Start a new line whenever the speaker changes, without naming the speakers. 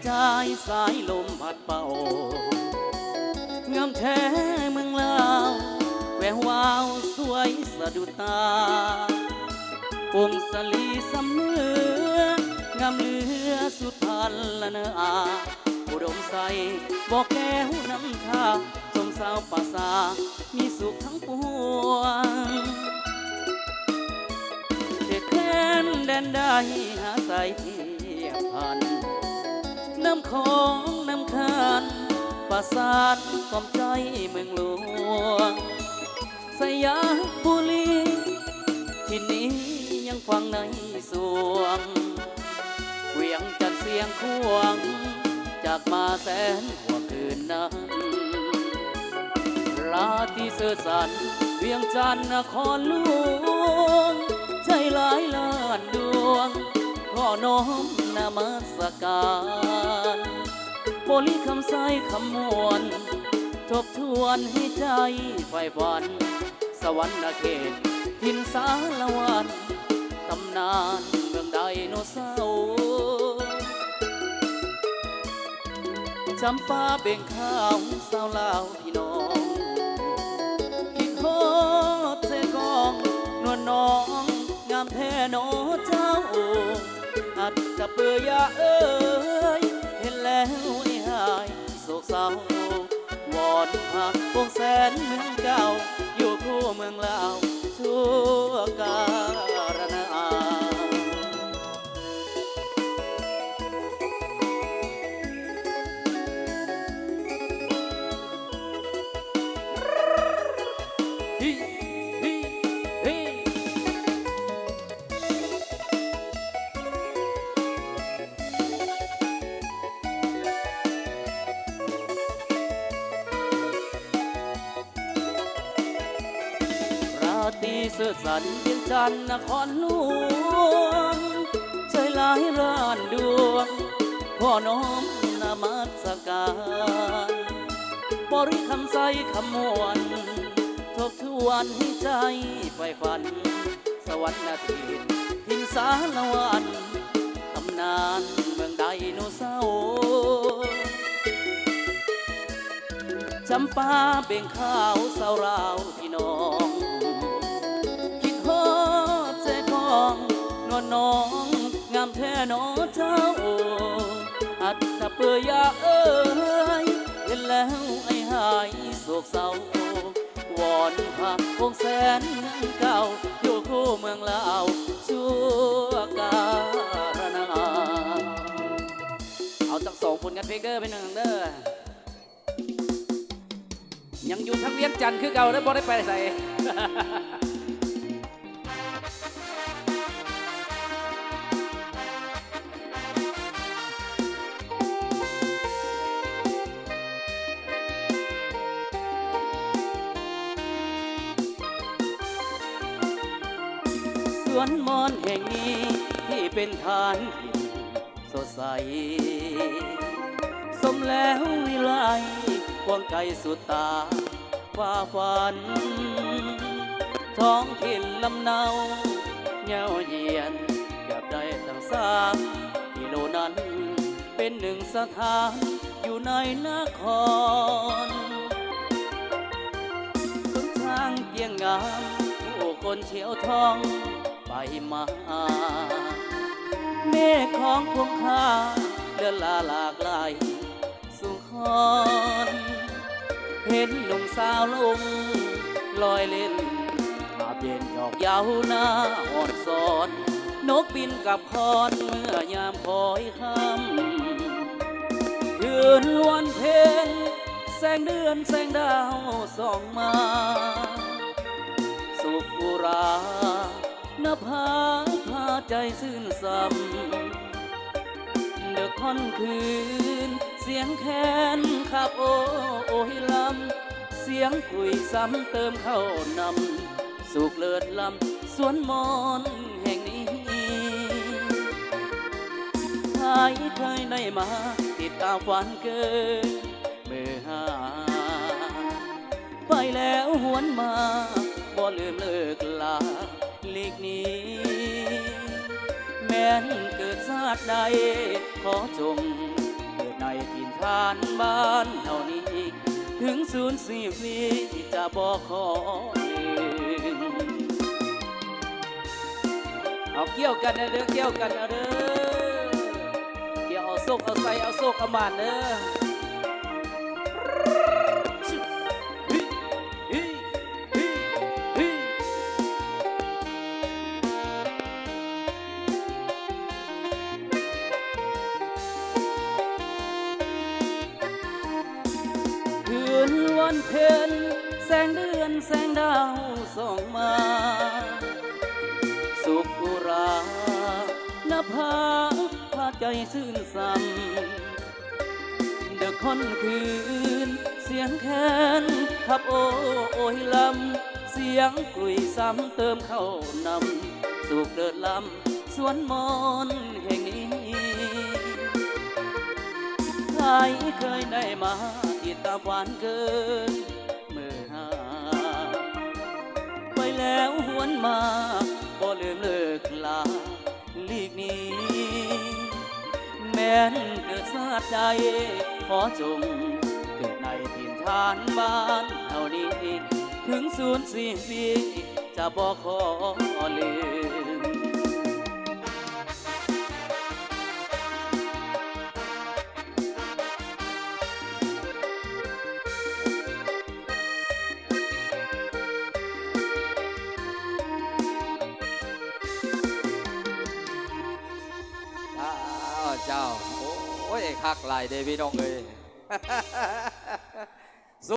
ใจสายลมพัดเป่างามแท้เมืองลาวแวววาวสวยสะดุดตาองค์สลีสำเนืองามเหลือสุดพันละเนอาอุดมใสบอกแก้วน้ำทาสมสาวป่าสามีสุขทั้งปวงเด็กแค้นแดนได้หาใส่เทียบพันน้ำของน้ำคันประสาทกล่อมใจเมืองหลวงสยามบุรีที่นี้ยังฟังในสวงเวียงจันทร์เสียงควงจากมาแสนกว่าคืนนั้นราตรีเสื่อสันเวียงจันทร์นครหลวงใจหลายล้านดวงขอน้อมนมัสการบริคำใสคำมวลทบทวนให้ใจไฟฝันสวรรค์เขตทินสารวันตำนานเมืองไดโนเสาร์จำปาเบ่งข้าวสาวลาวพี่น้องคิดโฮดเสกองนวลน้องงามแท้โนเจ้าอัดจะเปื่อยเอ้ยเห็นแล้วไอ้หายโศกเศร้าวอนพักพวกแสนเมืองเก่าอยู่คู่เมืองลาวชั่วการณาตีเสื่อสันเวียงจันทร์นครหลวงใจหลายล้านดวงพ่อน้อมนมัสการบริคำใสคำมวลทบทวนให้ใจไฟฝันสวรรค์นาทีทินสารวันตำนานเมืองไดโนเสาร์จำปาเบ่งข้าวสาวราวพี่น้องฮอดเสกองนวลน้องงามแท้หนอเจ้าอัดตะเปื่อยเอ้ยเห็นแล้วไอ้หายโศกเศร้าวอนพักคงแสนเก่าอยู่คู่เมืองลาวชั่วการณาเอาจากสองผลงานเพลงเด้อเป็นหนึ่งเด้อยังอยู่ทั้งเวียงจันทร์คือเก่าแล้วบ่ได้ไปใส่สวนมอนแห่งนี้ที่เป็นฐานถิ่นสดใสสมแล้ววิไลควงไกลสุดตาฝ่าฝันท้องถิ่นลำเนาเงาเยียนกับได้ทั้ง3 กิโลนั้นเป็นหนึ่งสถานอยู่ในนครต้นทางเกียงงามผู้คนเฉียวทองไปมาเมฆของพวงข้าเดินลาหลากหลายสุขอนเห็นหนุ่มสาวลงลอยเล่นอาบเย็นดอกยาวหน้าอ่อนสอนนกบินกับคอนเมื่อยามคอยค่ำคืนวันเพ็ญแสงเดือนแสงดาวส่องมาสุขอุรานภาพาใจซื่นซ้ำเดือค่อนคืนเสียงแค้นขับโอ้ยลำเสียงคุยซ้ำเติมเข้านำสุขเลิศลำสวนมอนแห่งนี้ใครเคยได้มาติดตามฝันเกินเมื่อหาไปแล้วหวนมาบ่ลืมเลิกลาหลีกนี้แม้นเกิดชาติใดขอจง านบ้านเท่านี้ถึงศูนย์สี่ปีจะบอกขอลืมเอาเกี่ยวกันนะเด้อเกี่ยวกันนะเด้อเกี่ยวเอาโซกเอาใส่เอาโซกเอามานเด้อคืนวันเพ็ญแสงเดือนแสงดาวส่องมาสุขอุราหน้าผาพาใจชื่นสัมเดือค่อนคืนเสียงแค้นทับโอยลำเสียงกลุยซ้ำเติมเข้านำสุขเดินลำสวนมอนแห่งนี้ใครเคยได้มาติดตามหวานเกินเมื่อหาไปแล้วหวนมาบ่ลืมเลิกลาลีกนี้แม้นเกิดชาติใดขอจงเกิดในถิ่นฐานบ้านเท่านี้ถึงศูนย์สี่ปีจะบอกขอลืม
เจ้าโอ้ยคักหลายเดพี่น้องเอ้ย